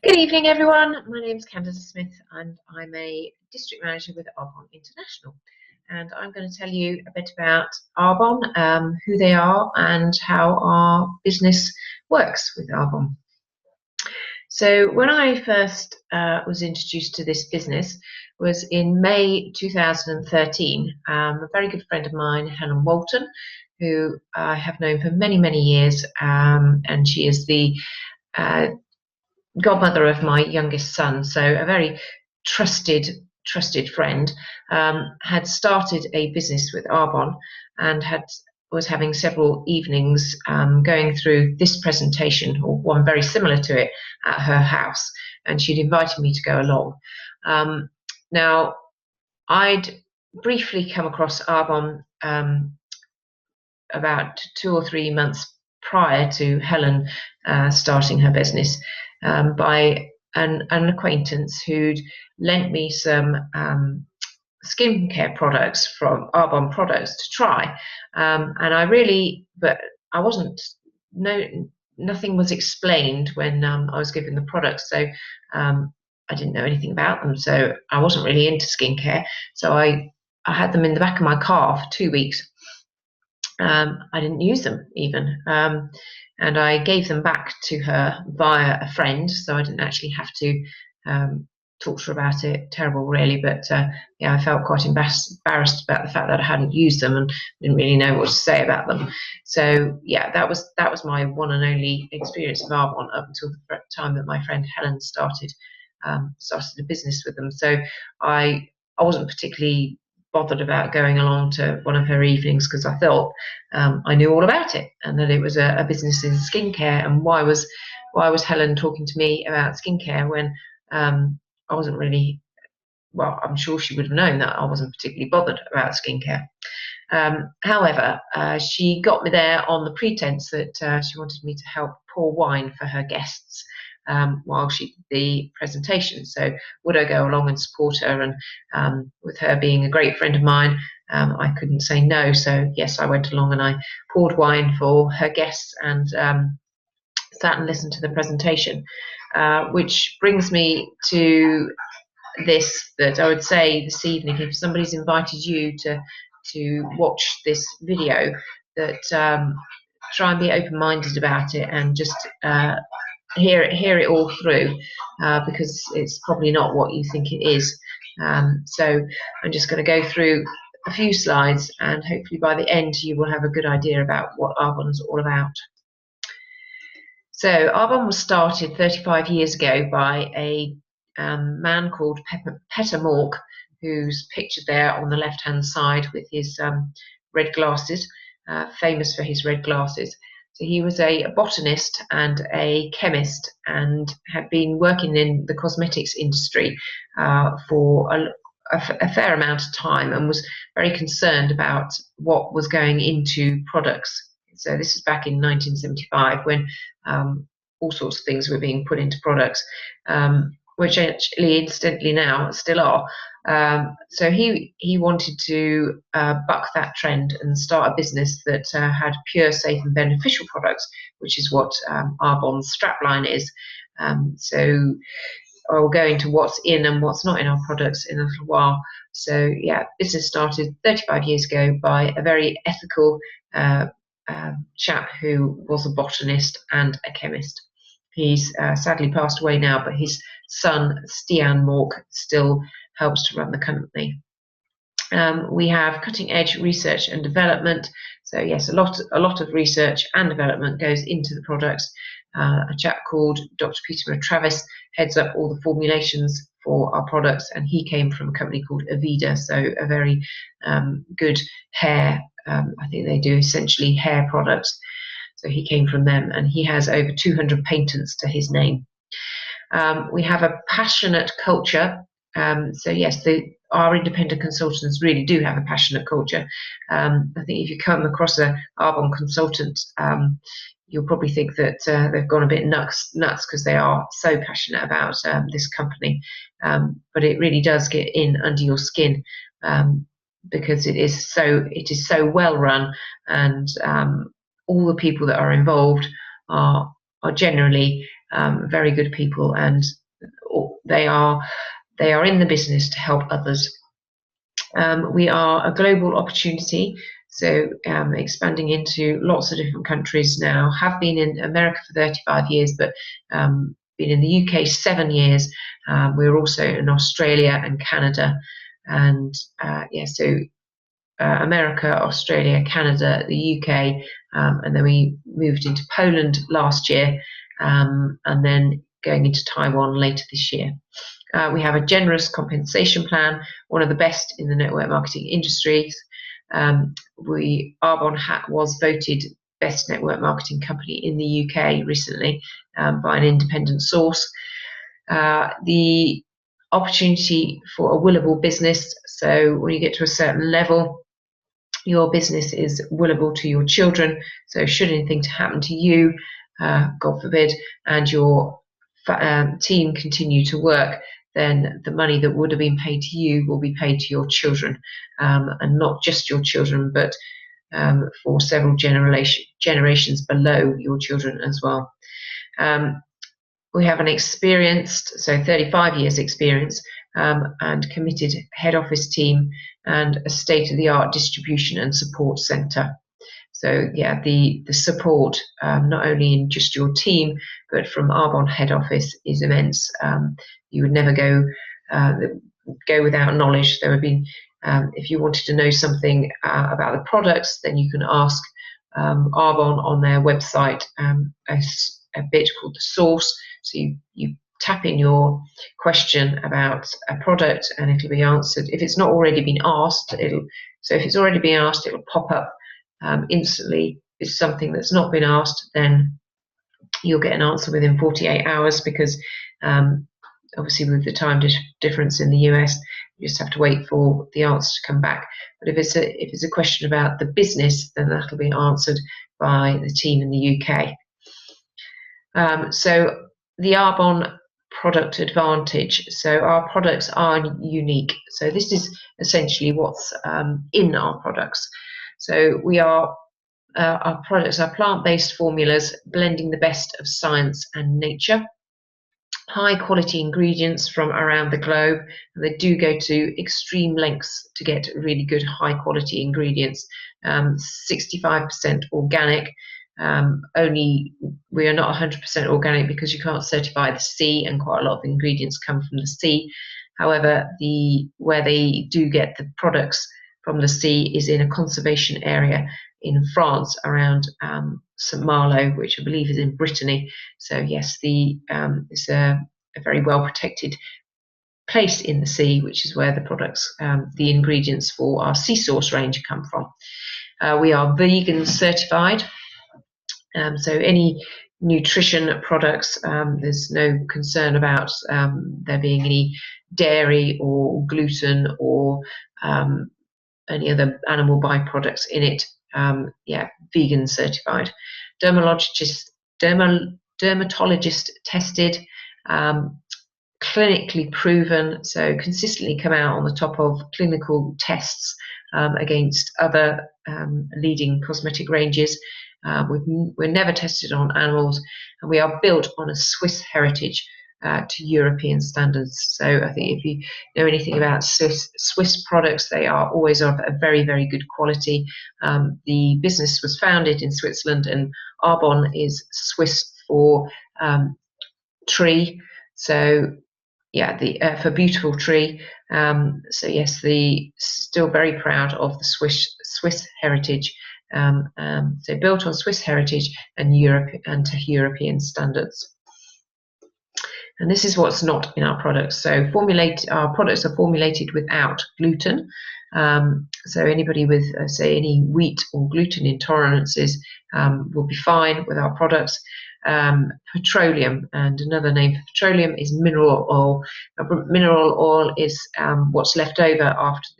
Good evening, everyone. My name is Candida Smith, and I'm a district manager with Arbonne International. And I'm going to tell you a bit about Arbonne, who they are, and how our business works with Arbonne. So when I first was introduced to this business was in May 2013. A very good friend of mine, Helen Walton, who I have known for many, many years, and she is the godmother of my youngest son, so a very trusted friend, had started a business with Arbonne and was having several evenings going through this presentation, or one very similar to it, at her house, and she'd invited me to go along. Now, I'd briefly come across Arbonne about 2 or 3 months prior to Helen starting her business, by an acquaintance who'd lent me some skincare products from Arbonne products to try, and I wasn't, nothing was explained when I was given the products, so I didn't know anything about them, so I wasn't really into skincare. So I had them in the back of my car for 2 weeks. I didn't use them even, and I gave them back to her via a friend, so I didn't actually have to talk to her about it. Terrible, really, but yeah, I felt quite embarrassed about the fact that I hadn't used them and didn't really know what to say about them. So yeah, that was my one and only experience of Arbonne up until the time that my friend Helen started a business with them. So I wasn't particularly bothered about going along to one of her evenings, because I thought I knew all about it, and that it was a business in skincare. And why was Helen talking to me about skincare when I wasn't really, well, I'm sure she would have known that I wasn't particularly bothered about skincare. However, she got me there on the pretense that she wanted me to help pour wine for her guests while she did the presentation. So would I go along and support her? And with her being a great friend of mine, I couldn't say no. So yes, I went along and I poured wine for her guests and sat and listened to the presentation, which brings me to this, that I would say this evening, if somebody's invited you to watch this video, that try and be open-minded about it and just hear it all through, because it's probably not what you think it is. So I'm just going to go through a few slides, and hopefully by the end you will have a good idea about what Arbonne is all about. So Arbonne was started 35 years ago by a man called Peter Mork, who's pictured there on the left-hand side with his red glasses, famous for his red glasses. So he was a botanist and a chemist, and had been working in the cosmetics industry for a fair amount of time, and was very concerned about what was going into products. So this is back in 1975, when all sorts of things were being put into products, which actually, incidentally, now still are. So he wanted to buck that trend and start a business that had pure, safe and beneficial products, which is what Arbonne's strapline is. So I'll go into what's in and what's not in our products in a little while. So yeah, business started 35 years ago by a very ethical chap who was a botanist and a chemist. He's sadly passed away now, but his son, Stian Mork, still helps to run the company. We have cutting edge research and development. So yes, a lot of research and development goes into the products. A chap called Dr. Peter Travis heads up all the formulations for our products, and he came from a company called Aveda, so a very good hair, I think they do essentially hair products. So he came from them, and he has over 200 patents to his name. We have a passionate culture. So yes, our independent consultants really do have a passionate culture. I think if you come across a Arbonne consultant, you'll probably think that they've gone a bit nuts because they are so passionate about this company. But it really does get in under your skin, because it is so well run, and all the people that are involved are generally very good people, and they are in the business to help others. We are a global opportunity, so expanding into lots of different countries now. Have been in America for 35 years, but been in the UK 7 years. We're also in Australia and Canada, and America, Australia, Canada, the UK, and then we moved into Poland last year, and then going into Taiwan later this year. We have a generous compensation plan, one of the best in the network marketing industries. Arbonne was voted best network marketing company in the UK recently by an independent source. The opportunity for a willable business. So when you get to a certain level, your business is willable to your children. So should anything happen to you, God forbid, and your team continue to work, then the money that would have been paid to you will be paid to your children, and not just your children, but for several generations below your children as well. We have an experienced, so 35 years experience, and committed head office team and a state-of-the-art distribution and support centre. So yeah, the support, not only in just your team, but from Arbonne head office is immense. You would never go without knowledge. There would be, if you wanted to know something about the products, then you can ask Arbonne on their website, a bit called the source. So you tap in your question about a product and it'll be answered. If it's not already been asked, if it's already been asked, it'll pop up instantly. If it's something that's not been asked, then you'll get an answer within 48 hours, because obviously with the time difference in the US, you just have to wait for the answer to come back. But if it's a question about the business, then that'll be answered by the team in the UK. So the Arbonne product advantage. So our products are unique. So this is essentially what's in our products. So our products are plant-based formulas blending the best of science and nature. High quality ingredients from around the globe, and they do go to extreme lengths to get really good high quality ingredients. 65% organic. Only we are not 100% organic because you can't certify the sea, and quite a lot of ingredients come from the sea. However, where they do get the products from the sea is in a conservation area in France around St. Malo, which I believe is in Brittany. So yes, it's a very well protected place in the sea, which is where the products, the ingredients for our sea source range come from. We are vegan certified. So any nutrition products, there's no concern about there being any dairy or gluten or any other animal byproducts in it. Vegan certified. Dermatologist tested, clinically proven, so consistently come out on the top of clinical tests against other leading cosmetic ranges. We're never tested on animals, and we are built on a Swiss heritage to European standards. So I think if you know anything about Swiss products, they are always of a very, very good quality. The business was founded in Switzerland, and Arbonne is Swiss for tree. So yeah, for beautiful tree. So yes, still very proud of the Swiss heritage. So built on Swiss heritage and to European standards. And this is what's not in our products. So our products are formulated without gluten. So anybody with, say, any wheat or gluten intolerances will be fine with our products. Petroleum, and another name for petroleum is mineral oil. Mineral oil is what's left over after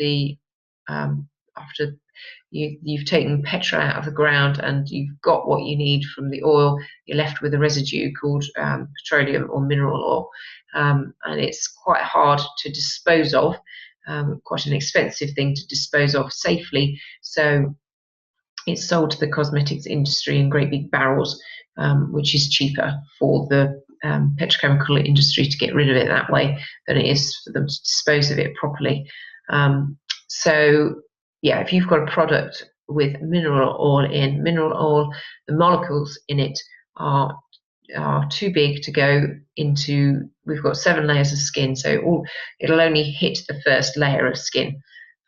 you've taken petrol out of the ground and you've got what you need from the oil. You're left with a residue called petroleum or mineral oil, and it's quite hard to dispose of, quite an expensive thing to dispose of safely. So it's sold to the cosmetics industry in great big barrels, which is cheaper for the petrochemical industry to get rid of it that way than it is for them to dispose of it properly. So yeah, if you've got a product with mineral oil the molecules in it are too big to go into. We've got 7 layers of skin, so it'll only hit the first layer of skin.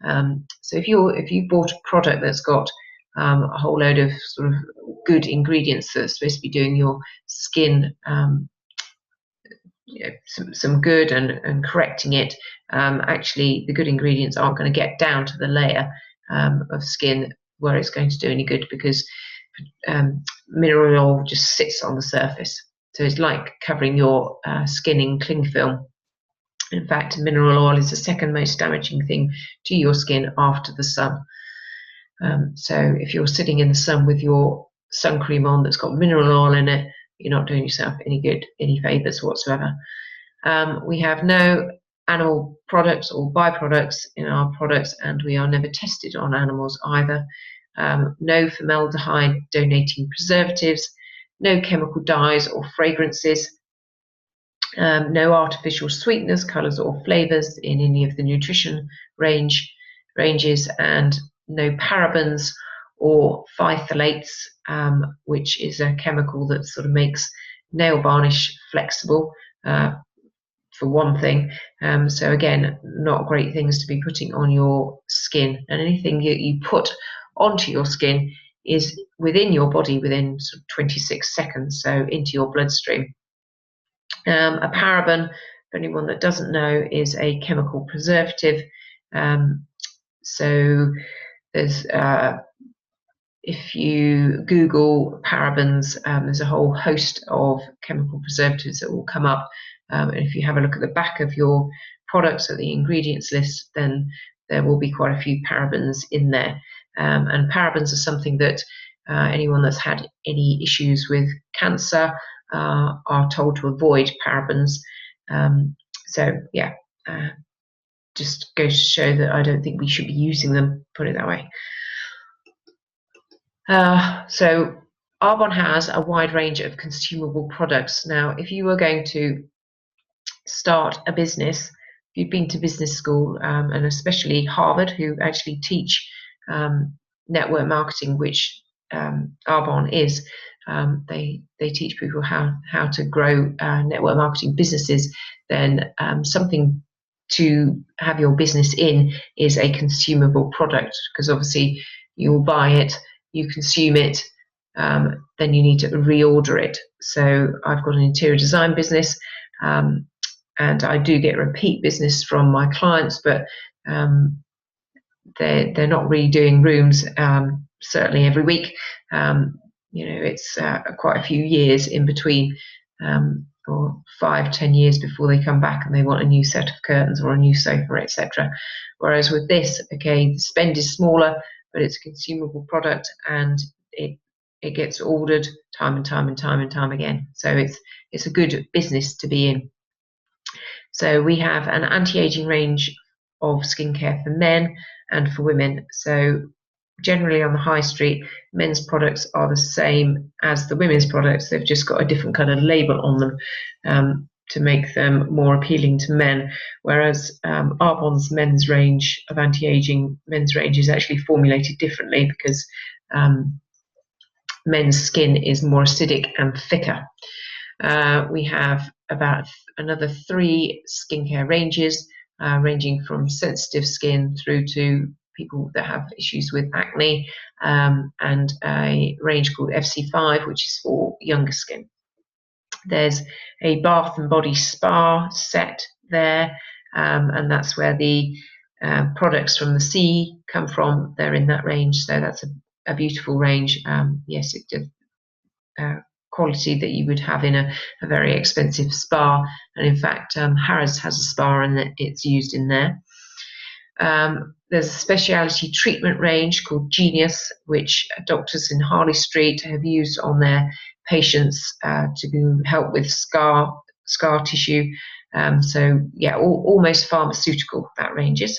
So if you bought a product that's got a whole load of sort of good ingredients that's supposed to be doing your skin some good and correcting it, actually the good ingredients aren't going to get down to the layer of skin where it's going to do any good, because mineral oil just sits on the surface. So it's like covering your skin in cling film. In fact, mineral oil is the second most damaging thing to your skin after the sun. So if you're sitting in the sun with your sun cream on that's got mineral oil in it, you're not doing yourself any good, any favours whatsoever. We have no animal products or byproducts in our products, and we are never tested on animals either. No formaldehyde donating preservatives, no chemical dyes or fragrances, no artificial sweeteners, colours or flavours in any of the nutrition ranges, and no parabens or phthalates, which is a chemical that sort of makes nail varnish flexible, for one thing. So again, not great things to be putting on your skin. And anything you put onto your skin is within your body within sort of 26 seconds, so into your bloodstream. A paraben, for anyone that doesn't know, is a chemical preservative. So there's if you Google parabens, there's a whole host of chemical preservatives that will come up. And if you have a look at the back of your products at the ingredients list, then there will be quite a few parabens in there. And parabens are something that anyone that's had any issues with cancer are told to avoid parabens. So yeah, just goes to show that I don't think we should be using them, put it that way. So Arbonne has a wide range of consumable products. Now, if you were going to start a business, if you've been to business school, and especially Harvard, who actually teach network marketing, which Arbonne is, they teach people how to grow network marketing businesses. Then something to have your business in is a consumable product, because obviously you'll buy it, you consume it, then you need to reorder it. So I've got an interior design business, and I do get repeat business from my clients, but they're not really doing rooms certainly every week. It's quite a few years in between, or 5-10 years before they come back and they want a new set of curtains or a new sofa, etc. Whereas with this, okay, the spend is smaller, but it's a consumable product, and it gets ordered time and time again. So it's a good business to be in. So we have an anti-aging range of skincare for men and for women. So generally on the high street, men's products are the same as the women's products. They've just got a different kind of label on them to make them more appealing to men. Whereas Arbonne's men's range of anti-aging men's range is actually formulated differently, because men's skin is more acidic and thicker. We have about another 3 skincare ranges, ranging from sensitive skin through to people that have issues with acne, and a range called FC5, which is for younger skin. There's a bath and body spa set there, and that's where the products from the sea come from. They're in that range, so that's a beautiful range. Yes, it did. Quality that you would have in a very expensive spa, and in fact Harrods has a spa and it's used in there. There's a specialty treatment range called Genius, which doctors in Harley Street have used on their patients to help with scar tissue. So yeah, almost pharmaceutical, that range is.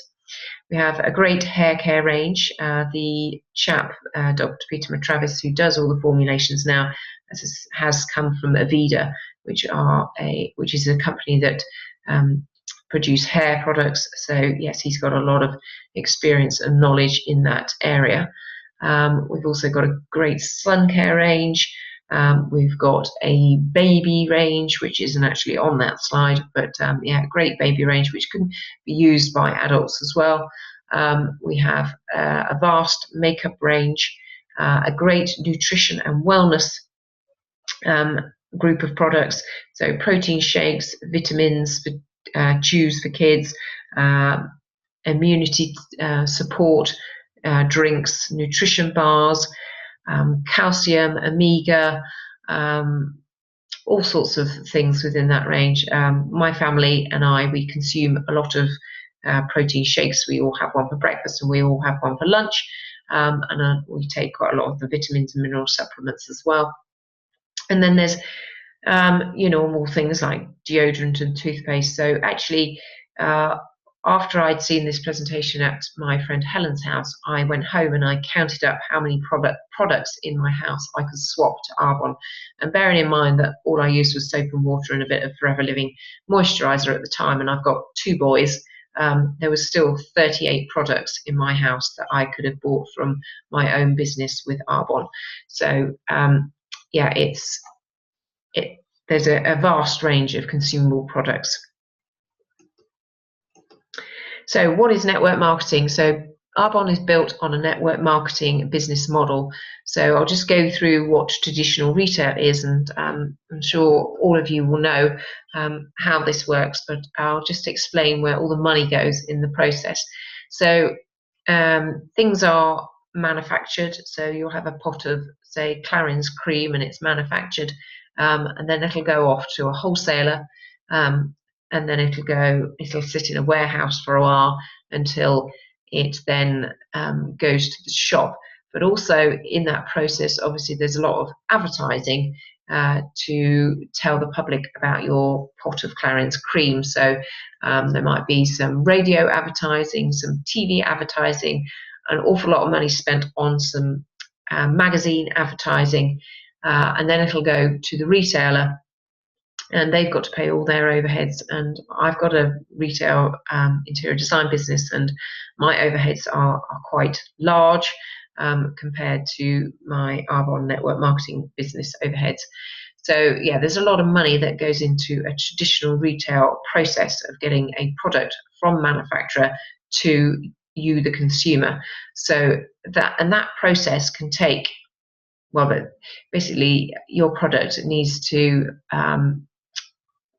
We have a great hair care range. The chap, Dr. Peter Matravis, who does all the formulations now, has come from Aveda, which is a company that produce hair products. So yes, he's got a lot of experience and knowledge in that area. We've also got a great sun care range. We've got a baby range, which isn't actually on that slide, but yeah, great baby range, which can be used by adults as well. We have a vast makeup range, a great nutrition and wellness group of products. So protein shakes, vitamins for chews for kids, immunity support drinks, nutrition bars, calcium, omega, all sorts of things within that range. My family and we consume a lot of protein shakes. We all have one for breakfast and we all have one for lunch. And we take quite a lot of the vitamins and mineral supplements as well. And then there's normal things like deodorant and toothpaste. So actually, after I'd seen this presentation at my friend Helen's house, I went home and I counted up how many products in my house I could swap to Arbonne. And bearing in mind that all I used was soap and water and a bit of Forever Living moisturiser at the time, and I've got 2 boys, there was still 38 products in my house that I could have bought from my own business with Arbonne. So yeah, there's a vast range of consumable products. So what is network marketing? So Arbonne is built on a network marketing business model. So I'll just go through what traditional retail is, and I'm sure all of you will know how this works, but I'll just explain where all the money goes in the process. So things are manufactured. So you'll have a pot of, say, Clarins cream, and it's manufactured, and then it'll go off to a wholesaler, and then it'll sit in a warehouse for a while until it then goes to the shop. But also in that process, obviously, there's a lot of advertising to tell the public about your pot of Clarins cream. So there might be some radio advertising, some TV advertising, an awful lot of money spent on some magazine advertising, and then it'll go to the retailer, and they've got to pay all their overheads. And I've got a retail interior design business, and my overheads are quite large compared to my Arbonne network marketing business overheads. So yeah, there's a lot of money that goes into a traditional retail process of getting a product from manufacturer to you, the consumer. So that process can take, well, but basically your product needs to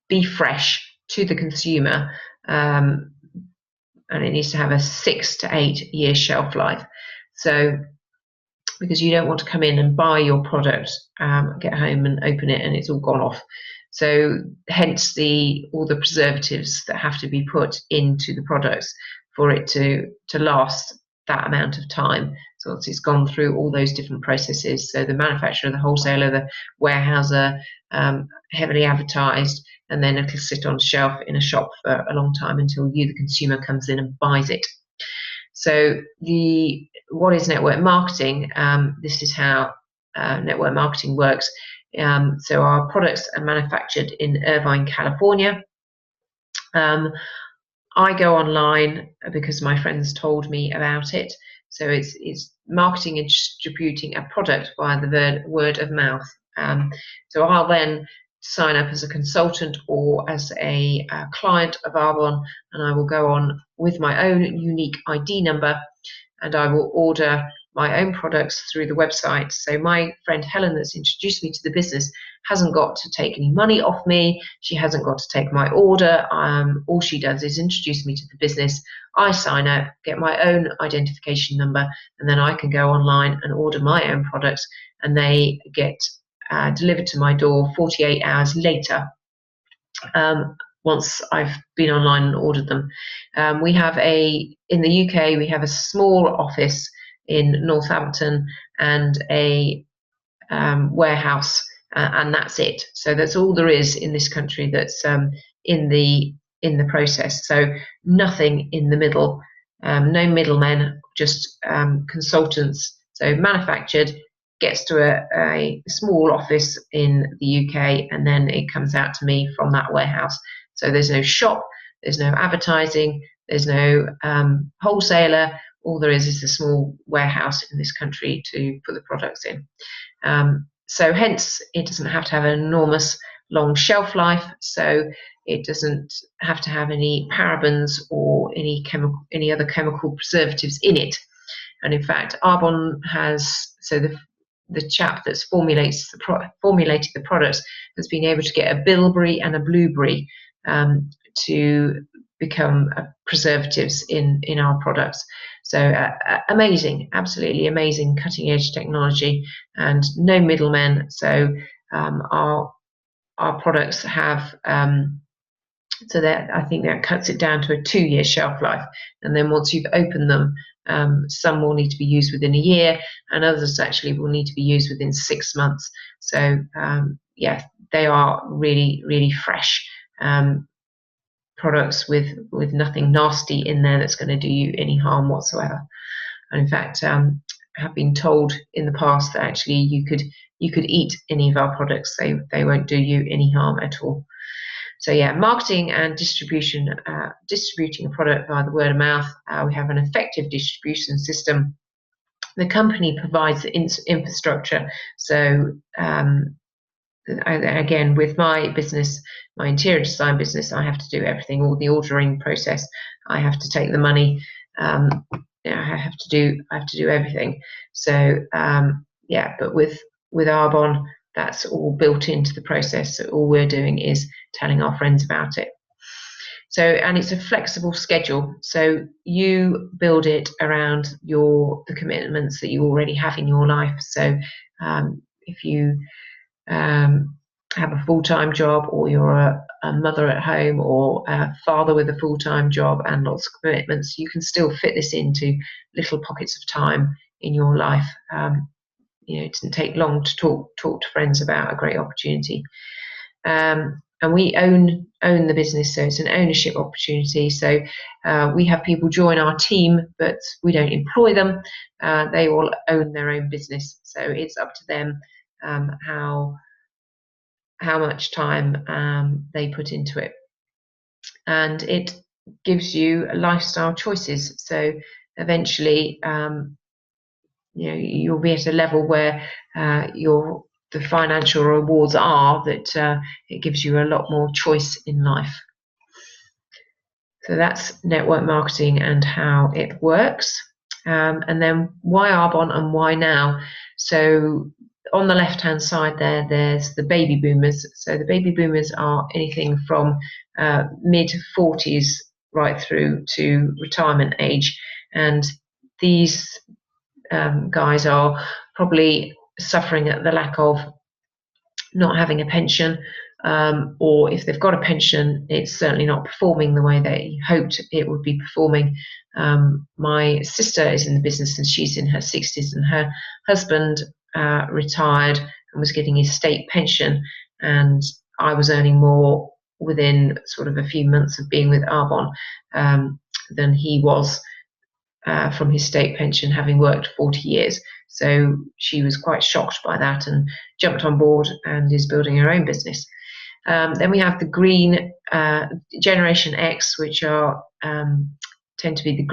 be fresh to the consumer, and it needs to have a 6 to 8 year shelf life. So because you don't want to come in and buy your product, get home and open it and it's all gone off. So hence all the preservatives that have to be put into the products for it to last that amount of time. So it's gone through all those different processes. So the manufacturer, the wholesaler, the warehouser, heavily advertised, and then it'll sit on shelf in a shop for a long time until you, the consumer, comes in and buys it. So what is network marketing? This is how network marketing works. So our products are manufactured in Irvine, California. I go online because my friends told me about it. So it's marketing and distributing a product via the word of mouth. So I'll then sign up as a consultant or as a client of Arbonne, and I will go on with my own unique ID number, and I will order my own products through the website. So my friend Helen, that's introduced me to the business, hasn't got to take any money off me. She hasn't got to take my order. All she does is introduce me to the business. I sign up, get my own identification number, and then I can go online and order my own products, and they get delivered to my door 48 hours later, once I've been online and ordered them. In the UK, we have a small office in Northampton and a warehouse, and that's it. So that's all there is in this country that's in the process. So nothing in the middle, no middlemen, just consultants. So manufactured, gets to a small office in the UK, and then it comes out to me from that warehouse. So there's no shop, there's no advertising, there's no wholesaler. All there is a small warehouse in this country to put the products in. So hence, it doesn't have to have an enormous long shelf life. So it doesn't have to have any parabens or any other chemical preservatives in it. And in fact, Arbonne has, so the chap that's formulated the products has been able to get a bilberry and a blueberry to become preservatives in our products. So amazing, absolutely amazing, cutting edge technology, and no middlemen. So our products have so that, I think that cuts it down to a 2-year shelf life. And then once you've opened them, some will need to be used within a year, and others actually will need to be used within 6 months. So yeah, they are really, really fresh products with nothing nasty in there that's going to do you any harm whatsoever. And in fact, I have been told in the past that actually you could eat any of our products. They won't do you any harm at all. So yeah, marketing and distributing a product via the word of mouth. We have an effective distribution system. The company provides the infrastructure. So again, with my business, my interior design business, I have to do everything, all the ordering process. I have to take the money. I have to do everything. So yeah, but with Arbonne, that's all built into the process. So all we're doing is telling our friends about it. So, and it's a flexible schedule. So you build it around the commitments that you already have in your life. So if you have a full-time job, or you're a mother at home, or a father with a full-time job and lots of commitments, you can still fit this into little pockets of time in your life. It doesn't take long to talk to friends about a great opportunity. And we own the business, so it's an ownership opportunity. So we have people join our team, but we don't employ them. They all own their own business, so it's up to them how much time they put into it. And it gives you lifestyle choices. So eventually, you'll be at a level where the financial rewards are that it gives you a lot more choice in life. So that's network marketing and how it works. And then why Arbonne and why now? So on the left-hand side there's the baby boomers. So the baby boomers are anything from mid-40s right through to retirement age. And these guys are probably suffering at the lack of not having a pension, or if they've got a pension, it's certainly not performing the way they hoped it would be performing. My sister is in the business and she's in her 60s, and her husband retired and was getting his state pension, and I was earning more within sort of a few months of being with Arbonne than he was from his state pension, having worked 40 years. So she was quite shocked by that and jumped on board and is building her own business. Then we have the green Generation X, which are tend to be the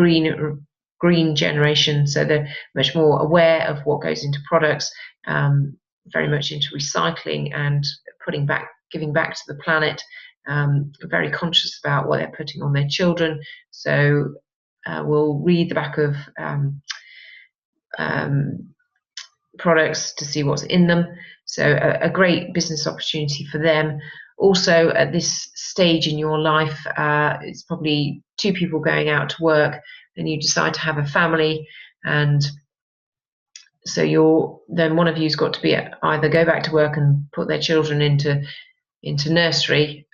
green generation. So they're much more aware of what goes into products, very much into recycling and giving back to the planet, very conscious about what they're putting on their children. So we'll read the back of products to see what's in them. So a great business opportunity for them. Also, at this stage in your life, it's probably 2 people going out to work, and you decide to have a family, and so then one of you's got to be either go back to work and put their children into nursery,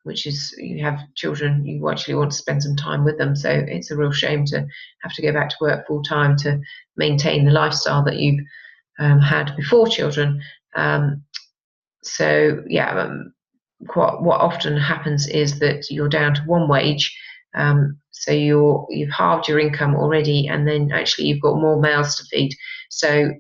which is, you have children, you actually want to spend some time with them, so it's a real shame to have to go back to work full time to maintain the lifestyle that you've had before children. So yeah, what often happens is that you're down to 1 wage, so you've halved your income already, and then actually you've got more mouths to feed. So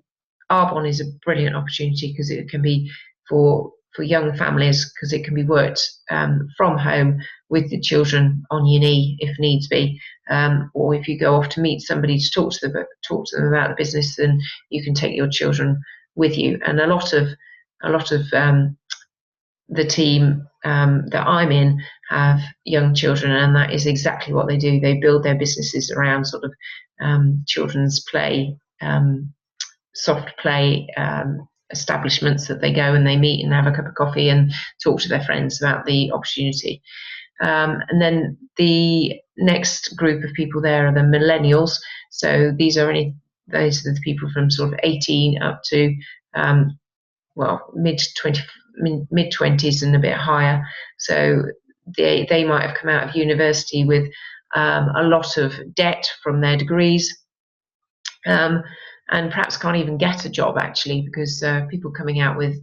Arbonne is a brilliant opportunity because it can be for young families, because it can be worked from home with the children on your knee if needs be, or if you go off to meet somebody to talk to them about the business, then you can take your children with you. And a lot of the team that I'm in have young children, and that is exactly what they do. They build their businesses around sort of children's play, soft play establishments that they go and they meet and have a cup of coffee and talk to their friends about the opportunity. And then the next group of people there are the millennials. So those are the people from sort of 18 up to mid 20s and a bit higher. So they might have come out of university with a lot of debt from their degrees, and perhaps can't even get a job actually, because people coming out with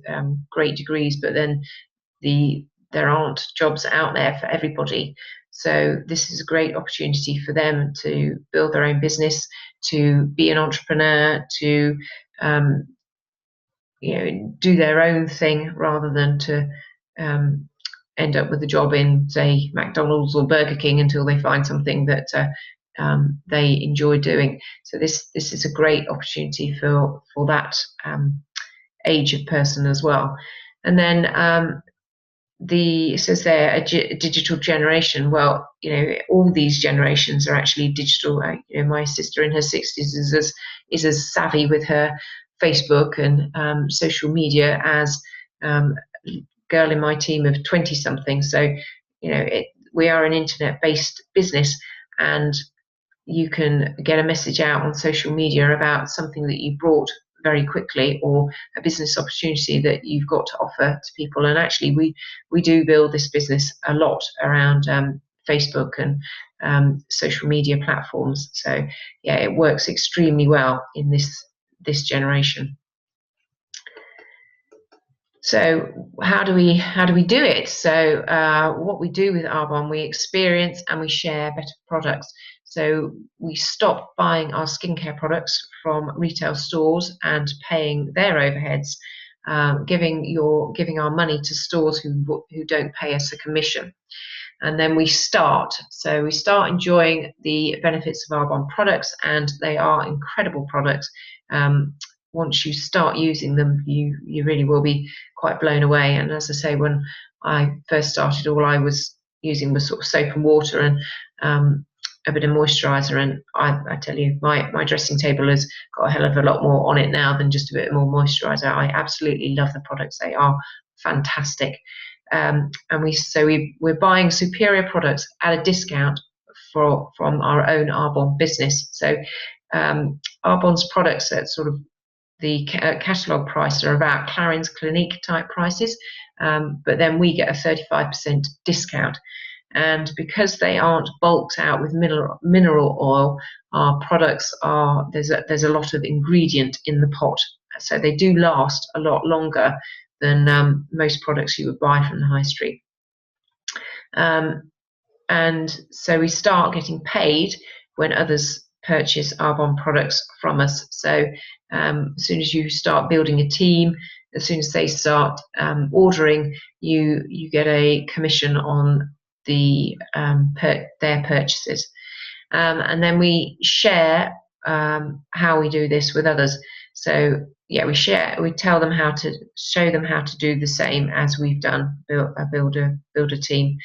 great degrees, but then there aren't jobs out there for everybody. So this is a great opportunity for them to build their own business, to be an entrepreneur, to do their own thing rather than to end up with a job in, say, McDonald's or Burger King until they find something that they enjoy doing. So this is a great opportunity for that age of person as well. And then it says there a digital generation. Well, all these generations are actually digital. My sister in her 60s is as savvy with her Facebook and social media as a girl in my team of 20 something. So we are an internet-based business, and you can get a message out on social media about something that you brought very quickly, or a business opportunity that you've got to offer to people. And actually we do build this business a lot around Facebook and social media platforms. So yeah, it works extremely well in this generation. So how do we do it? So what we do with Arbonne, we experience and we share better products. So we stop buying our skincare products from retail stores and paying their overheads, giving our money to stores who don't pay us a commission. And then we start enjoying the benefits of Arbonne products, and they are incredible products. Once you start using them, you really will be quite blown away. And as I say, when I first started, all I was using was sort of soap and water and a bit of moisturizer. And I tell you, my dressing table has got a hell of a lot more on it now than just a bit more moisturizer. I absolutely love the products. They are fantastic. And we're buying superior products at a discount from our own Arbonne business. So Arbonne's products at sort of the catalogue price are about Clarins Clinique type prices, but then we get a 35% discount. And because they aren't bulked out with mineral oil, our products there's a lot of ingredient in the pot, so they do last a lot longer than most products you would buy from the high street. And so we start getting paid when others purchase Arbonne products from us. So as soon as you start building a team, as soon as they start ordering, you get a commission on their purchases. And then we share how we do this with others. So yeah, we tell them show them how to do the same as we've done, build a team.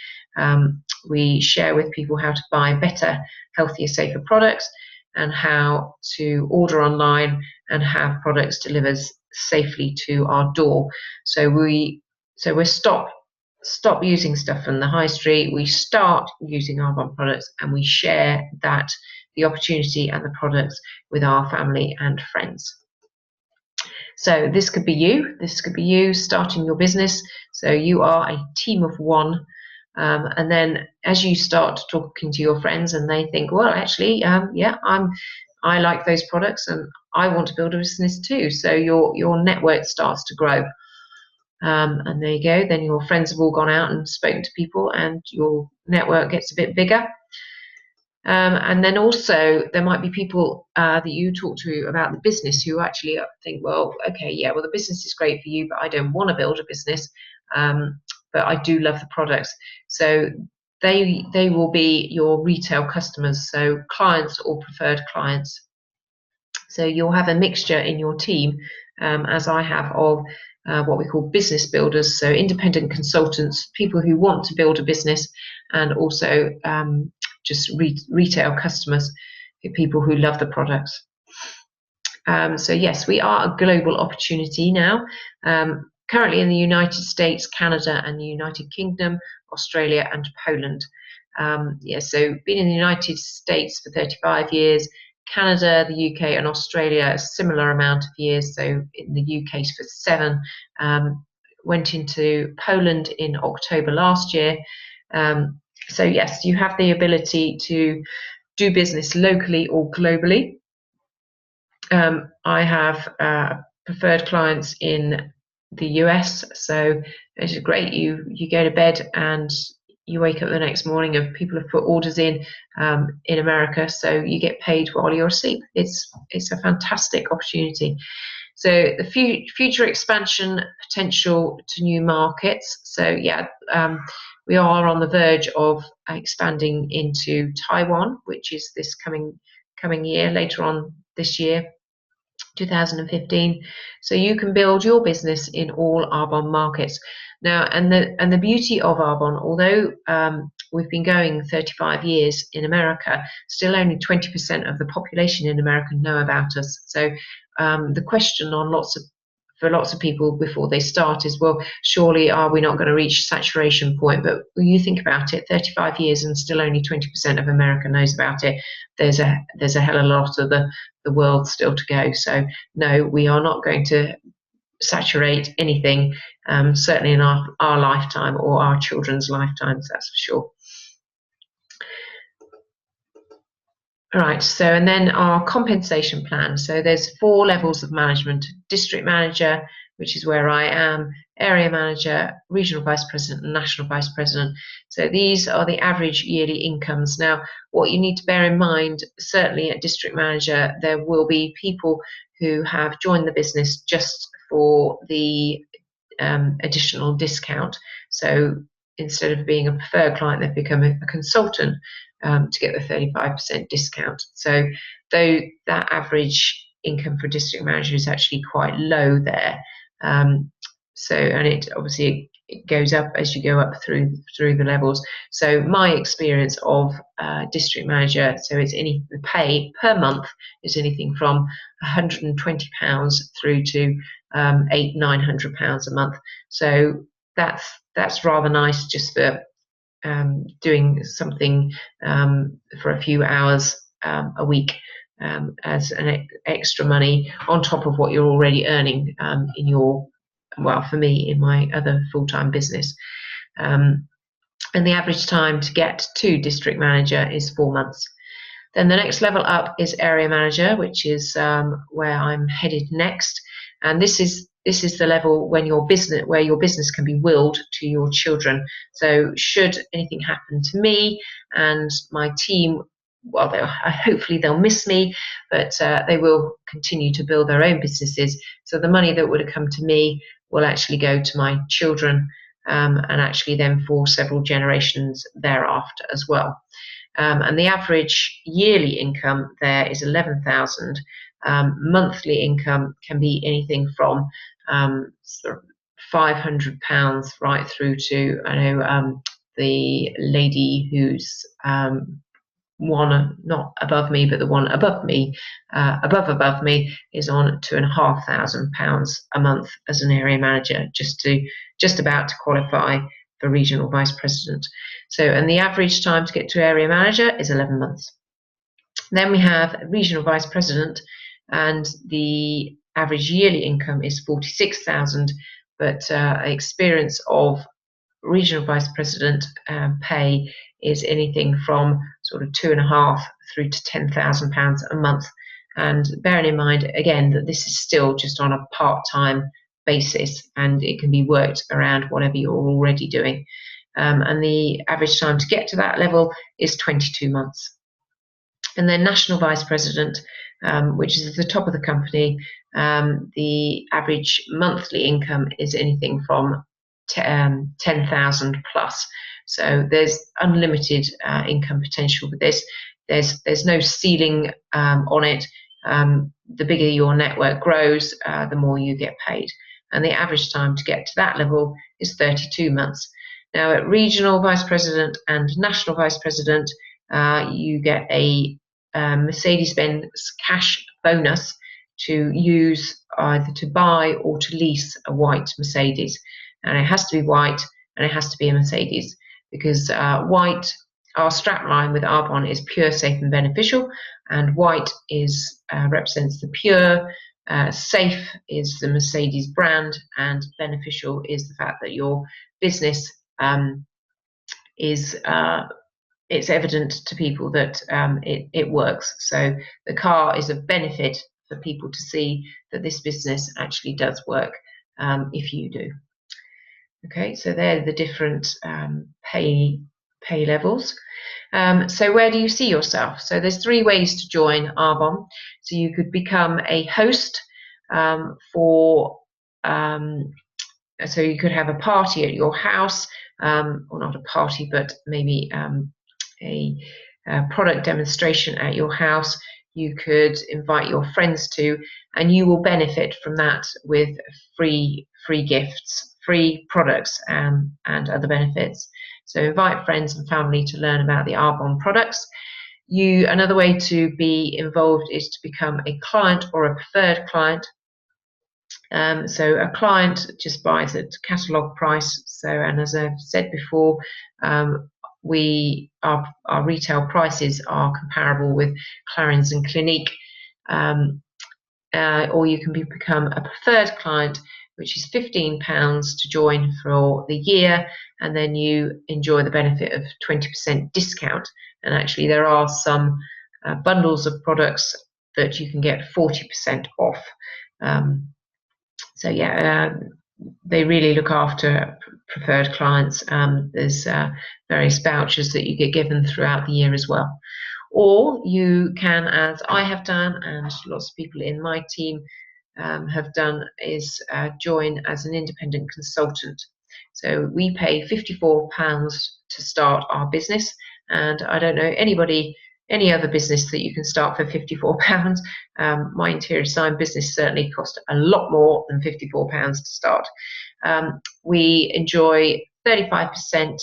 We share with people how to buy better, healthier, safer products, and how to order online and have products delivered safely to our door. So we stop using stuff from the high street. We start using Arbonne products, and we share the opportunity and the products with our family and friends. So this could be you starting your business. So you are a team of one. And then as you start talking to your friends and they think, well, actually, I like those products and I want to build a business too. So your network starts to grow. And there you go. Then your friends have all gone out and spoken to people, and your network gets a bit bigger. And then also there might be people that you talk to about the business who actually think, well, okay, yeah, well, the business is great for you, but I don't want to build a business, but I do love the products. So they will be your retail customers, so clients or preferred clients. So you'll have a mixture in your team, as I have, of what we call business builders, so independent consultants, people who want to build a business, and also just retail customers, people who love the products. So yes, we are a global opportunity now. Currently in the United States, Canada, and the United Kingdom, Australia, and Poland. So been in the United States for 35 years, Canada, the UK, and Australia a similar amount of years. So in the UK for 7. Went into Poland in October last year. So yes, you have the ability to do business locally or globally. I have preferred clients in the US, so it's great. You go to bed and you wake up the next morning and people have put orders in America, so you get paid while you're asleep. It's a fantastic opportunity. So the future expansion potential to new markets. So yeah, we are on the verge of expanding into Taiwan, which is this coming year, later on this year, 2015. So you can build your business in all Arbonne markets. Now, and the beauty of Arbonne, although we've been going 35 years in America, still only 20% of the population in America know about us. So the question for lots of people before they start is, well, surely are we not going to reach saturation point? But when you think about it, 35 years and still only 20% of America knows about it. There's a hell of a lot of the world still to go. So no, we are not going to saturate anything, certainly in our lifetime or our children's lifetimes, that's for sure. All right, so and then our compensation plan. So there's 4 levels of management: district manager, which is where I am, area manager, regional vice president, and national vice president. So these are the average yearly incomes. Now, what you need to bear in mind, certainly at district manager, there will be people who have joined the business just for the additional discount. So instead of being a preferred client, they've become a consultant to get the 35% discount. So though that average income for district manager is actually quite low there, and it obviously it goes up as you go up through the levels. So my experience of district manager, so it's the pay per month is anything from £120 through to £800-900 a month. So that's rather nice, just for doing something for a few hours a week as an extra money on top of what you're already earning in your, well, for me, in my other full-time business. And the average time to get to district manager is 4 months. Then the next level up is area manager, which is where I'm headed next. And this is the level where your business can be willed to your children. So should anything happen to me and my team, well, hopefully they'll miss me, but they will continue to build their own businesses. So the money that would have come to me will actually go to my children, and actually then for several generations thereafter as well. And the average yearly income there is 11,000. Monthly income can be anything from sort of £500 right through to, I know, the lady who's one not above me, but the one above me, above me, is on £2,500 a month as an area manager, just about to qualify for regional vice president. So, and the average time to get to area manager is 11 months. Then we have regional vice president, and the average yearly income is 46,000, but experience of regional vice president pay is anything from sort of £2,500 through to £10,000 a month. And bearing in mind again that this is still just on a part-time basis, and it can be worked around whatever you're already doing. And the average time to get to that level is 22 months. And then national vice president, which is at the top of the company, the average monthly income is anything from 10,000 plus. So there's unlimited income potential with this. There's no ceiling on it. The bigger your network grows, the more you get paid. And the average time to get to that level is 32 months. Now, at regional vice president and national vice president, you get a Mercedes-Benz cash bonus to use either to buy or to lease a white Mercedes. And it has to be white and it has to be a Mercedes, because white, our strapline with Arbonne is pure, safe and beneficial, and white is represents the pure. Safe is the Mercedes brand, and beneficial is the fact that your business is it's evident to people that it works. So the car is a benefit for people to see that this business actually does work if you do. Okay, so they're the different pay levels. So where do you see yourself? So there's 3 ways to join Arbonne. So you could become a host for, so you could have a party at your house, or not a party, but maybe a product demonstration at your house. You could invite your friends to, and you will benefit from that with free gifts, free products, and other benefits. So invite friends and family to learn about the Arbonne products. Another way to be involved is to become a client or a preferred client. So a client just buys at catalogue price. So, and as I've said before, our retail prices are comparable with Clarins and Clinique. Or you can become a preferred client, which is £15 to join for the year, and then you enjoy the benefit of 20% discount. And actually there are some bundles of products that you can get 40% off. So yeah, they really look after preferred clients. There's various vouchers that you get given throughout the year as well. Or you can, as I have done and lots of people in my team have done, is join as an independent consultant. So we pay £54 to start our business, and I don't know any other business that you can start for £54. My interior design business certainly cost a lot more than £54 to start. We enjoy 35%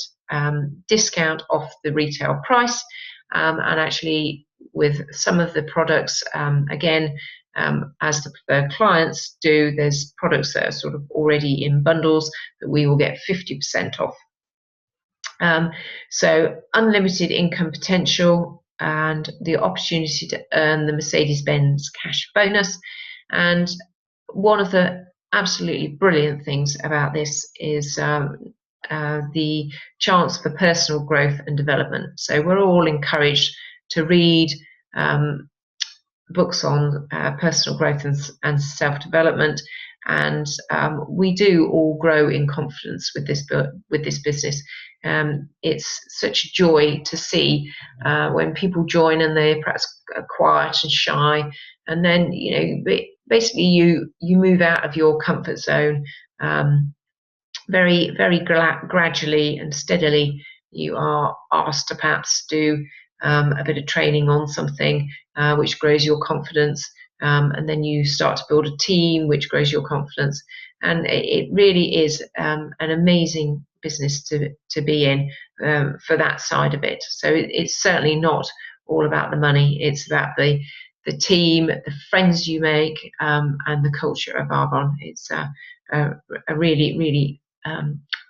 discount off the retail price, and actually with some of the products, again, as the preferred clients do, there's products that are sort of already in bundles that we will get 50% off. So unlimited income potential and the opportunity to earn the Mercedes-Benz cash bonus. And one of the absolutely brilliant things about this is the chance for personal growth and development. So we're all encouraged to read books on personal growth and self-development, and we do all grow in confidence with this business. It's such a joy to see when people join and they're perhaps quiet and shy, and then basically you move out of your comfort zone very gradually and steadily. You are asked to perhaps do a bit of training on something which grows your confidence, and then you start to build a team which grows your confidence, and it really is an amazing business to be in for that side of it. So it's certainly not all about the money. It's about the team, the friends you make, and the culture of Arbonne. It's a really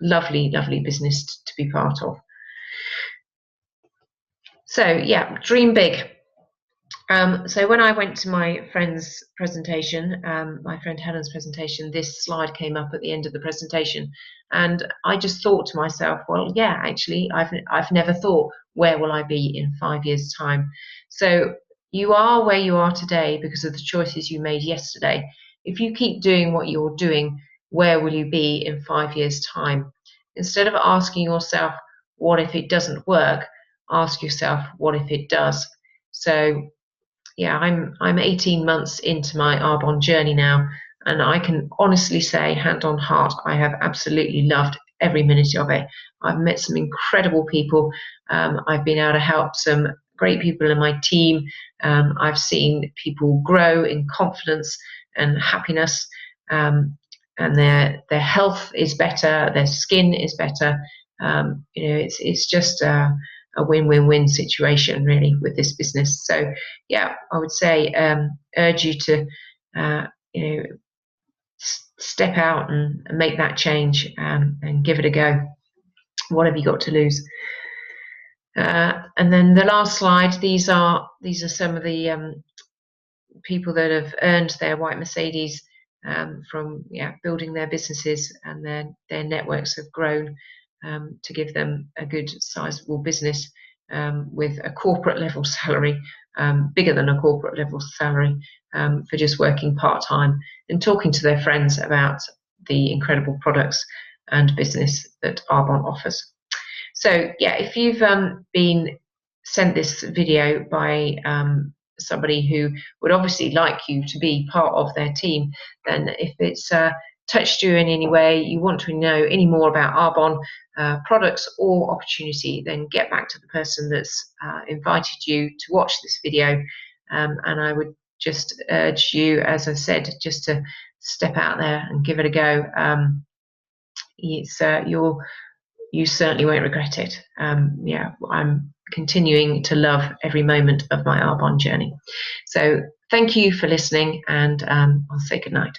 lovely business to be part of. So yeah, dream big. So when I went to my friend's presentation, my friend Helen's presentation, this slide came up at the end of the presentation, and I just thought to myself, well, yeah, actually, I've never thought, where will I be in 5 years' time? So you are where you are today because of the choices you made yesterday. If you keep doing what you're doing, where will you be in 5 years' time? Instead of asking yourself, what if it doesn't work? Ask yourself, what if it does? So yeah, I'm 18 months into my Arbonne journey now, and I can honestly say, hand on heart, I have absolutely loved every minute of it. I've met some incredible people. I've been able to help some great people in my team. I've seen people grow in confidence and happiness, and their health is better, their skin is better. It's just a win-win-win situation really with this business. So yeah, I would say urge you to you know step out and make that change, and give it a go. What have you got to lose? And then the last slide. These are some of the people that have earned their white Mercedes from building their businesses, and their networks have grown to give them a good sizable business with a corporate level salary, bigger than a corporate level salary, for just working part-time and talking to their friends about the incredible products and business that Arbonne offers. So yeah, if you've been sent this video by somebody who would obviously like you to be part of their team, then if it's touched you in any way, you want to know any more about Arbonne products or opportunity, then get back to the person that's invited you to watch this video, and I would just urge you, as I said, just to step out there and give it a go. You certainly won't regret it. I'm continuing to love every moment of my Arbonne journey. So thank you for listening, and I'll say goodnight.